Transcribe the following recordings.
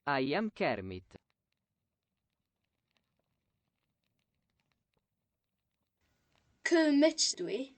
I am Kermit. Kermit dwi.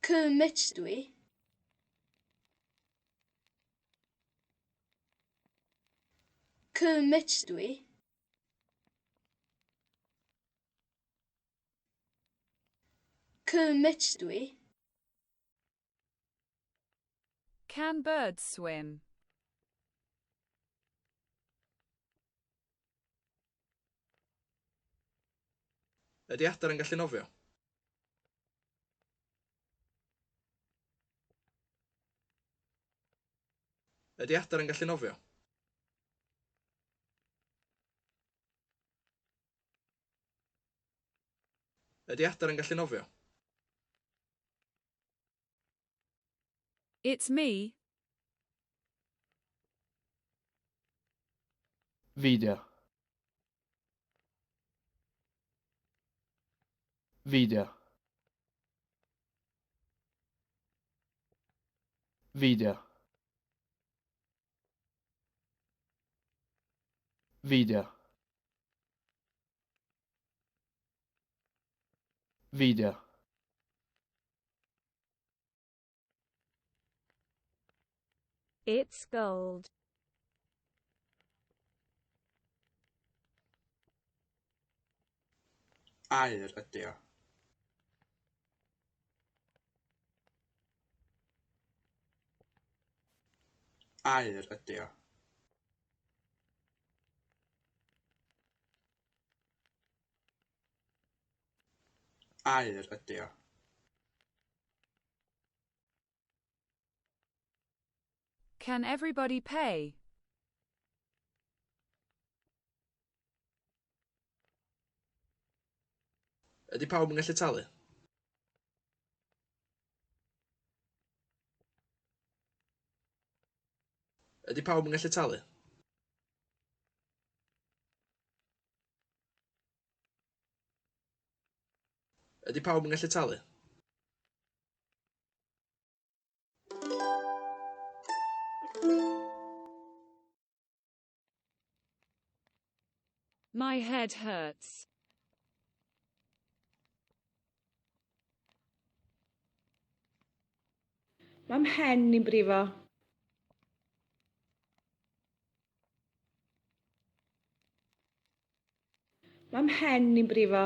Kermit dwi. Kermit dwi. Kermit dwi. Can birds swim? Ydy adar yn gallu nofio? Ydy adar yn gallu nofio? Ydy adar yn gallu nofio? It's me. Wieder. Wieder. Wieder. Wieder. Wieder. It's gold. Aur ydy o. Aur ydy o. Aur ydy o. Can everybody pay? Ydy pawb yn gallu talu? Ydy pawb yn gallu talu? Ydy pawb yn gallu talu? My head hurts. Mae mhen i'n brifo. Mae mhen i'n brifo.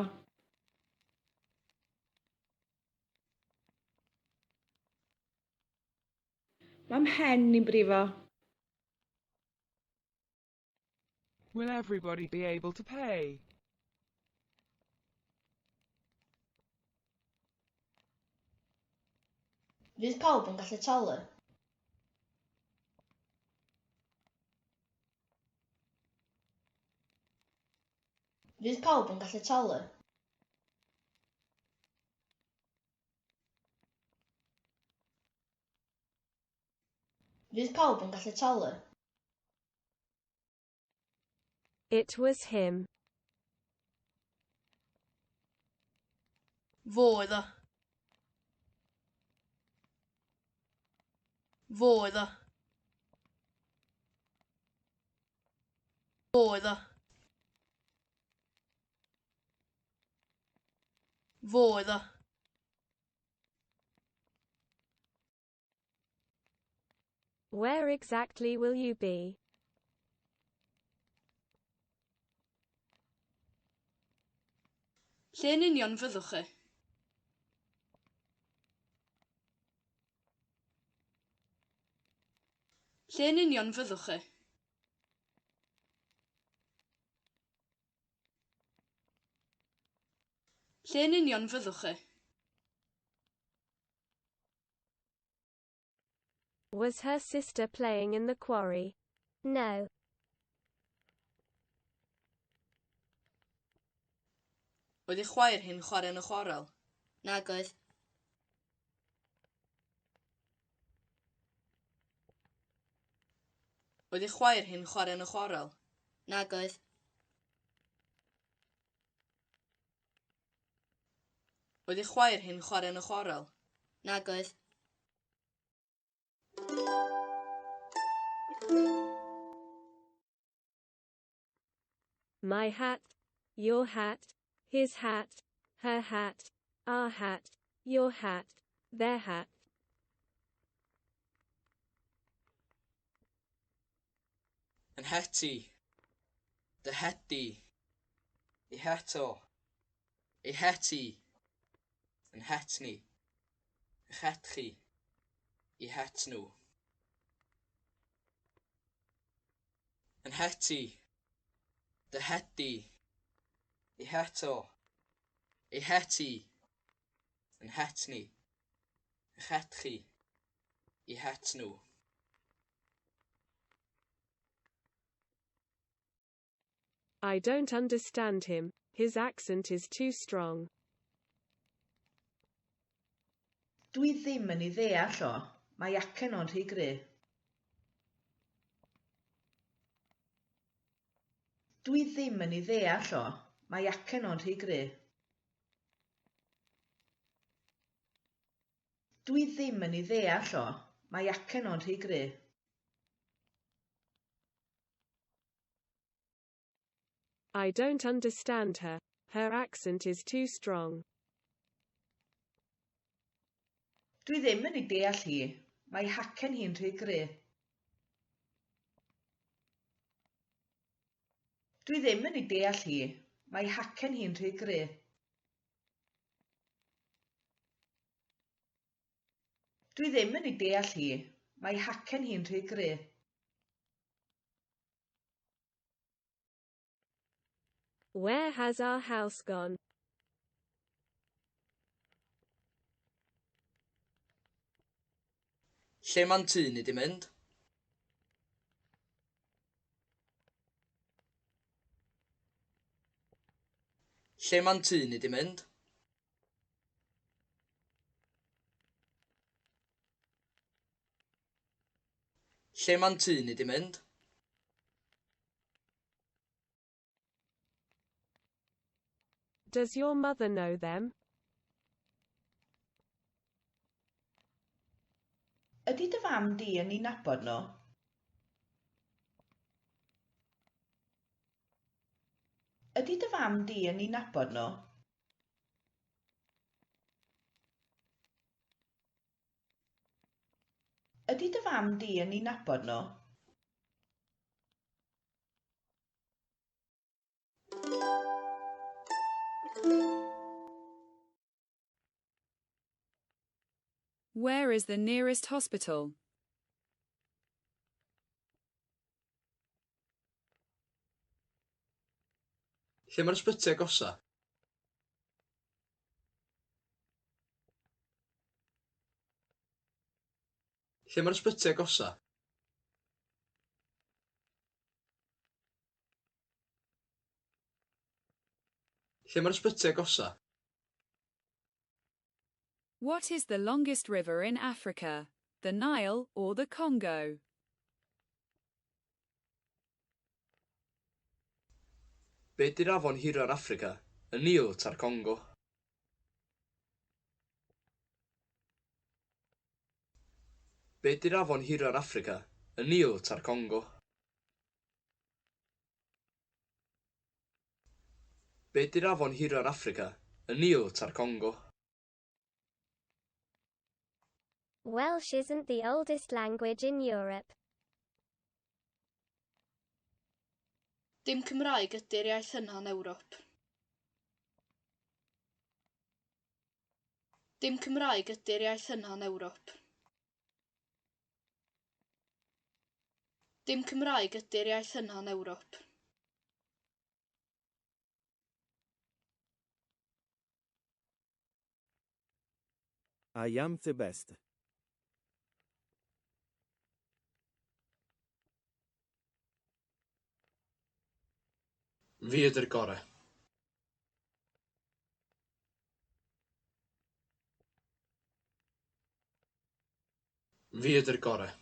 Mae mhen i'n brifo. Will everybody be able to pay? Fydd pawb yn gallu talu? Fydd pawb yn gallu talu? Fydd pawb yn gallu talu? It was him. Foedd o. Foedd o. Foedd o. Foedd o. Where exactly will you be? Lle yn union fyddwch chi? Lle yn union fyddwch chi? Lle yn union fyddwch chi? Was her sister playing in the quarry? No. Oedd ei chwaer hi'n chwarae yn y chwarel? Nag oedd. Oedd ei chwaer hi'n chwarae yn y chwarel? Nag oedd. Oedd ei chwaer hi'n chwarae yn y chwarel? Nag oedd. My hat, your hat, his hat, her hat, our hat, your hat, their hat. Yn heti. Dy heti. I heto. I heti. Yn hetni. I hetchi. I hetnw. Yn heti. Dy heti. I heto. I heti. Yn hetni. I hetchi. I hetnw. I don't understand him. His accent is too strong. Dwi ddim yn ei ddeall o. Mae acen o'n rhy gry. Dwi ddim yn ei ddeall o. Mae acen o'n rhy gry. Dwi ddim yn ei ddeall o. Mae acen o'n rhy gry. I don't understand her. Her accent is too strong. Dwi ddim yn ei deall hi. Mae hacen hi'n rhy gry. Dwi ddim yn ei deall hi. Mae hacen hi'n rhy gry. Dwi ddim yn ei deall hi. Mae hacen hi'n rhy gry. Where has our house gone? Lle ma'n tŷ ni di mynd? Lle ma'n tŷ ni di mynd? Lle ma'n tŷ ni di mynd? Does your mother know them? Ydy dy fam di yn ei nabod nhw? Ydy dy fam di yn ei nabod nhw? Ydy dy fam di yn ei nabod nhw? Where is the nearest hospital? Lle mae'r ysbyty agosa? Lle mae'r ysbyty agosa? Lle mae'r ysbyty agosa? What is the longest river in Africa? The Nile or the Congo? Be di'r afon hira'r Affrica? Y Nil ta'r Congo? Be di'r afon hira'r Affrica? Y Nil ta'r Congo? Be di'r afon hira'r Affrica? Y Nil ta'r Congo? Welsh isn't the oldest language in Europe. Dim Cymraeg ydy'r iaith yna yn Ewrop. Dim Cymraeg ydy'r iaith yna yn Ewrop. Dim Cymraeg ydy'r iaith yna yn Ewrop. I am the best. Fi ydy'r gorau. Fi ydy'r gorau.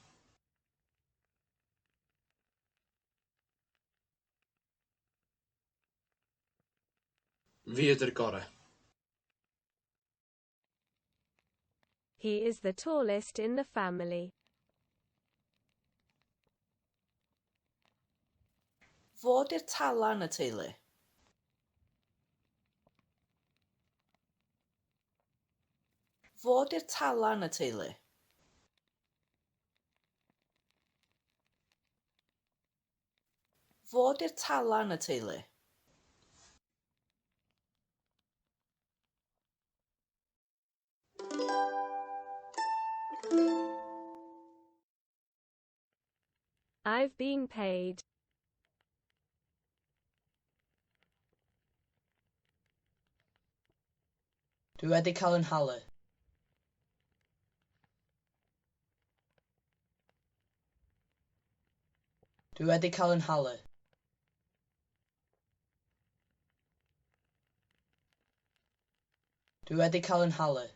Fi ydy'r gorau. He is the tallest in the family. Fod i'r talan y teulu. Fod i'r talan y teulu. Fod i'r talan y teulu. I've been paid. Dwi wedi cael yn halu. Dwi wedi cael yn halu. Dwi wedi cael yn halu.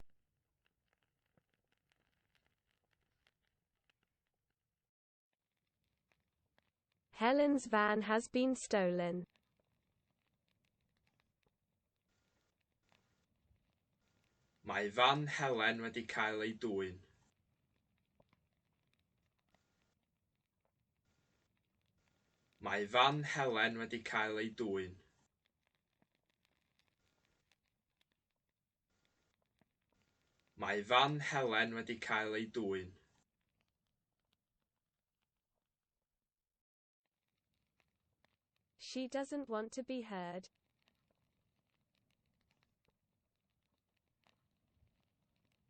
Helen's van has been stolen. Mae fan Helen wedi cael ei dwyn. Mae fan Helen wedi cael ei dwyn. Mae fan Helen wedi cael ei dwyn. She doesn't want to be heard.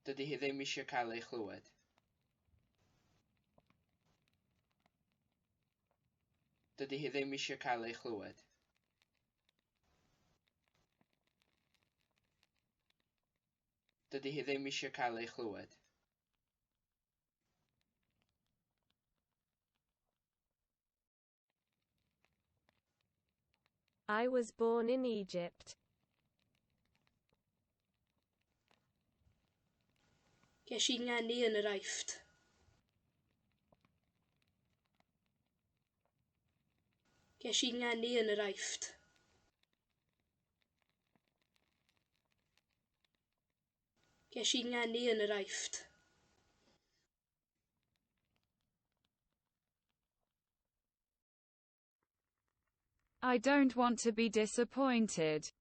Dydy hi ddim eisiau cael ei chlywed. Dydy hi ddim eisiau cael ei chlywed. Dydy hi ddim eisiau cael ei chlywed. I was born in Egypt. Ges i ngeni yn yr Aifft. Ges i ngeni yn yr Aifft. Ges i ngeni yn yr Aifft. I don't want to be disappointed.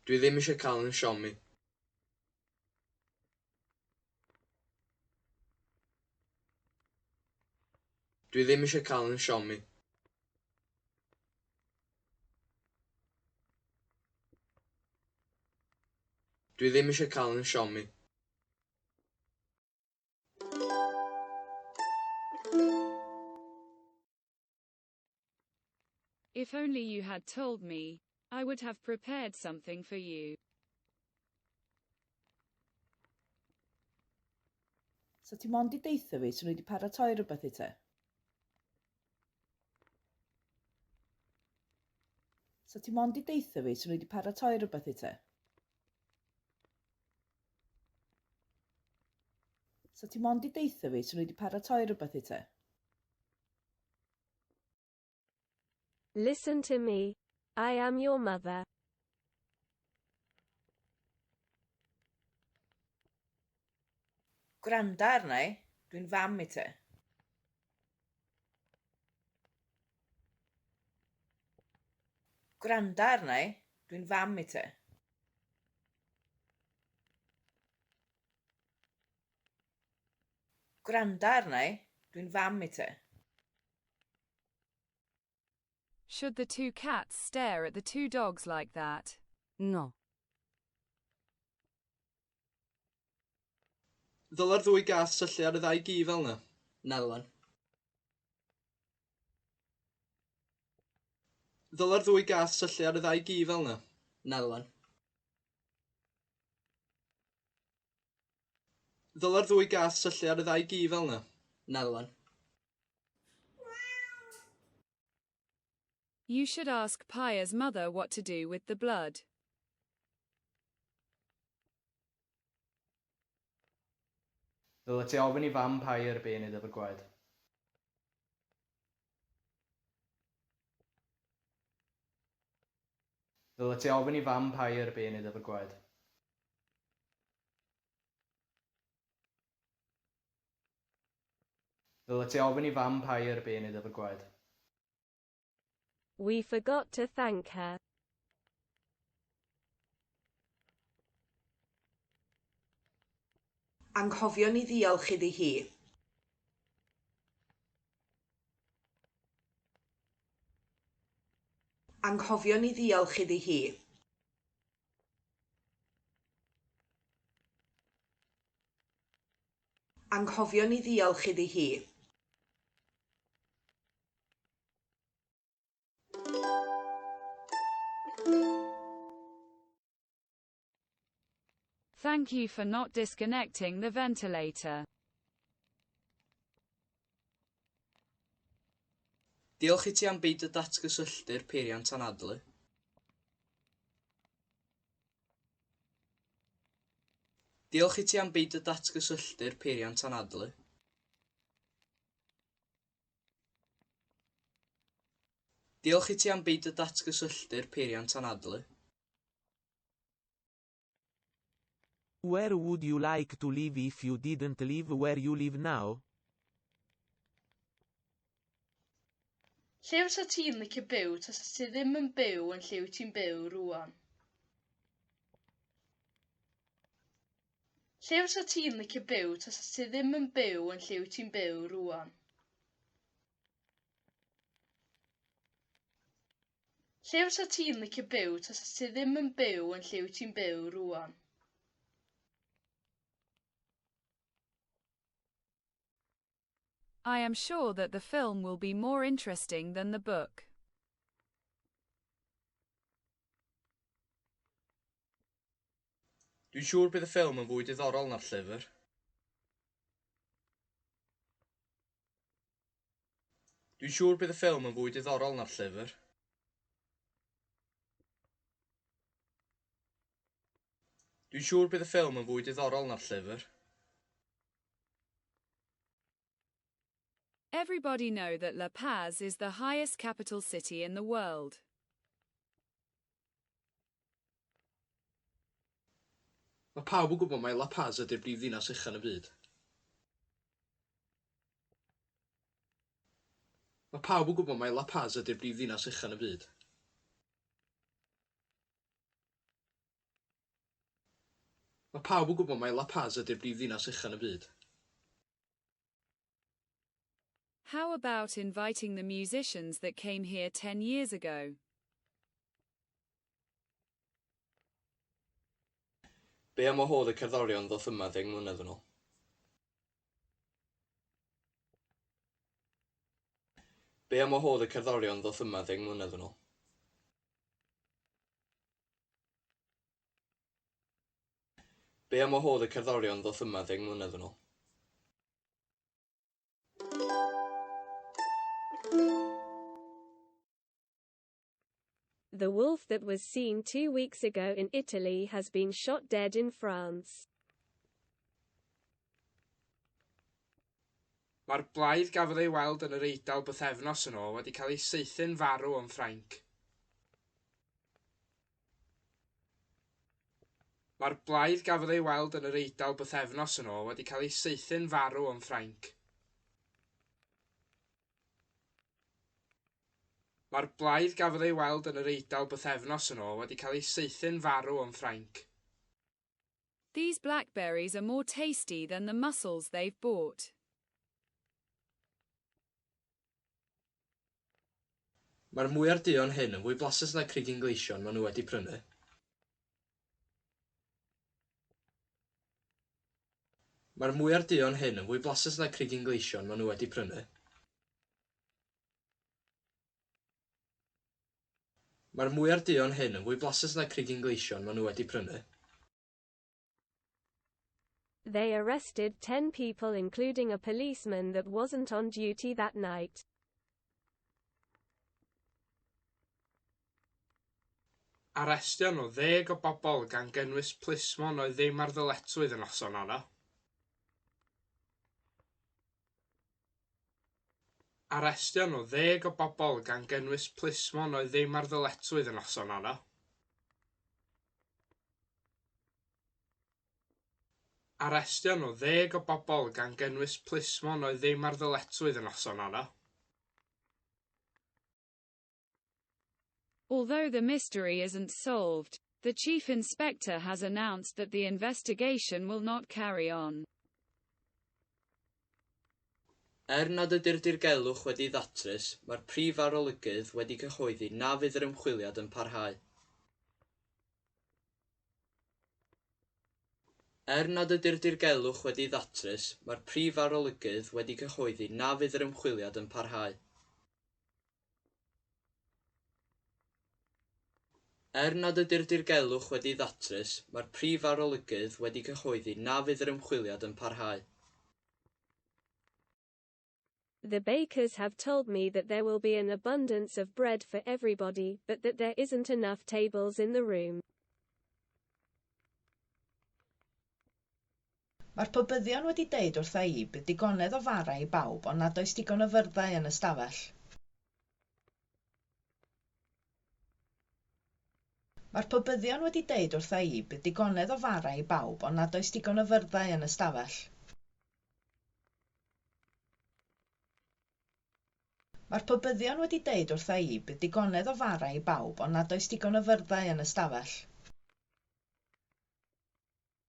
Dwi ddim eisiau cael yn siomi. Dwi ddim eisiau cael yn siomi. Dwi ddim eisiau cael yn siomi. If only you had told me, I would have prepared something for you. So ti mond i deitha fi, swn i wedi paratoi rhywbeth i te? So ti mond i deitha fi, swn i wedi paratoi rhywbeth i te? So ti mond i deitha fi, swn i wedi paratoi rhywbeth i te? Listen to me. I am your mother. Gwranda arna i, dwi'n fam i te. Gwranda arna i, dwi'n fam i te. Gwranda arna i, dwi'n fam i te. Should the two cats stare at the two dogs like that? No. Ddyla'r ddwy gas syllu ar y ddau gi fel yna? Nelon. Ddyla'r ddwy gas syllu ar y ddau gi fel yna? Nelon. Ddyla'r ddwy gas syllu ar y ddau gi fel yna? Nelon. You should ask Paya's mother what to do with the blood. Ddyla ti ofyn i fam Paya be yn iddo fy gwaed. Ddyla ti ofyn i fam Paya be yn iddo fy gwaed. Dyle ti ofyn i vampire be nid efo gwaed. We forgot to thank her. Anghofion i ddiolch iddi hi. Anghofion i ddiolch iddi hi. Anghofion i ddiolch iddi hi. Thank you for not disconnecting the ventilator. Diolch i ti am beidio datgysylltu'r peiriant anadlu. Diolch i ti am beidio datgysylltu'r peiriant anadlu. Diolch i ti am beidio datgysylltu'r peiriant anadlu. Where would you like to live if you didn't live where you live now? Lle fysa ti'n licio byw tas ti ddim yn byw yn lle wyt ti'n byw rwan? Lle fysa ti'n licio byw tas ti ddim yn byw yn lle wyt ti'n byw rwan? Lle fysa ti'n licio byw tas ti ddim yn byw yn lle wyt ti'n byw rwan? I am sure that the film will be more interesting than the book. Dwi'n siŵr bydd y ffilm yn fwy diddorol na'r llyfr. Dwi'n siŵr bydd y ffilm yn fwy diddorol na'r llyfr. Dwi'n siŵr bydd y ffilm yn fwy diddorol na'r llyfr. Everybody know that La Paz is the highest capital city in the world. Mae pawb yn gwybod mai La Paz ydy'r brifddinas uchaf yn y byd. Mae pawb yn gwybod mai La Paz ydy'r brifddinas uchaf yn y byd. Mae pawb yn gwybod mai La Paz ydy'r brifddinas uchaf yn y byd. How about inviting the musicians that came here 10 years ago? Be am wahodd y cerddorion ddoth yma 10 mlynedd yn ôl? Be am wahodd y cerddorion ddoth yma 10 mlynedd yn ôl? Be am wahodd y cerddorion ddoth yma 10 mlynedd yn ôl? The wolf that was seen 2 weeks ago in Italy has been shot dead in France. Mae'r blaidd gafodd ei weld yn yr Eidal bythefnos yn ôl wedi cael ei saethu'n farw yn Ffrainc. Mae'r blaidd gafodd ei weld yn yr Eidal bythefnos yn ôl wedi cael ei saethu'n farw yn Ffrainc. Mae'r blaidd gafodd ei weld yn yr Eidal bythefnos yn ôl wedi cael ei saethu'n farw yn Ffrainc. These blackberries are more tasty than the mussels they've bought. Mae'r mwyar duon hyn yn fwy blasus na'r crigyn gleision maen nhw wedi prynu. Mae'r mwyar duon hyn yn fwy blasus na'r crigyn gleision maen nhw wedi prynu. Mae'r mwyar duon hyn yn fwy blasus na'r crigyn gleision maen nhw wedi prynu. They arrested 10 people including a policeman that wasn't on duty that night. Arestion nhw 10 o bobl gan gynnwys plismon oedd ddim ar ddyletswydd yn noson yna. Arestion nhw 10 o bobl gan gynnwys plismon oedd ddim ar ddyletswydd yn noson yna. Arestion nhw 10 o bobl gan gynnwys plismon oedd ddim ar ddyletswydd y noson honno. Although the mystery isn't solved, the chief inspector has announced that the investigation will not carry on. Nad ydy'r dirgelwch wedi ddatrys, mae'r prif arolygydd wedi cyhoeddi na fydd yr ymchwiliad yn parhau. Nad ydy'r dirgelwch wedi ddatrys, mae'r prif arolygydd wedi cyhoeddi na fydd yr ymchwiliad yn parhau. Nad ydy'r dirgelwch wedi ddatrys, mae'r prif arolygydd wedi cyhoeddi na fydd yr ymchwiliad yn parhau. The bakers have told me that there will be an abundance of bread for everybody, but that there isn't enough tables in the room. Mae'r pobyddion wedi deud wrtha i bydd digonedd o fara i bawb ond nad oes digon o fyrddau yn y stafell. Mae'r pobyddion wedi deud wrtha i bydd digonedd o fara i bawb ond nad oes digon o fyrddau yn y stafell. Mae'r pobyddion wedi deud wrtha i bydd digonedd o fara i bawb ond nad oes digon o fyrddau yn y stafell.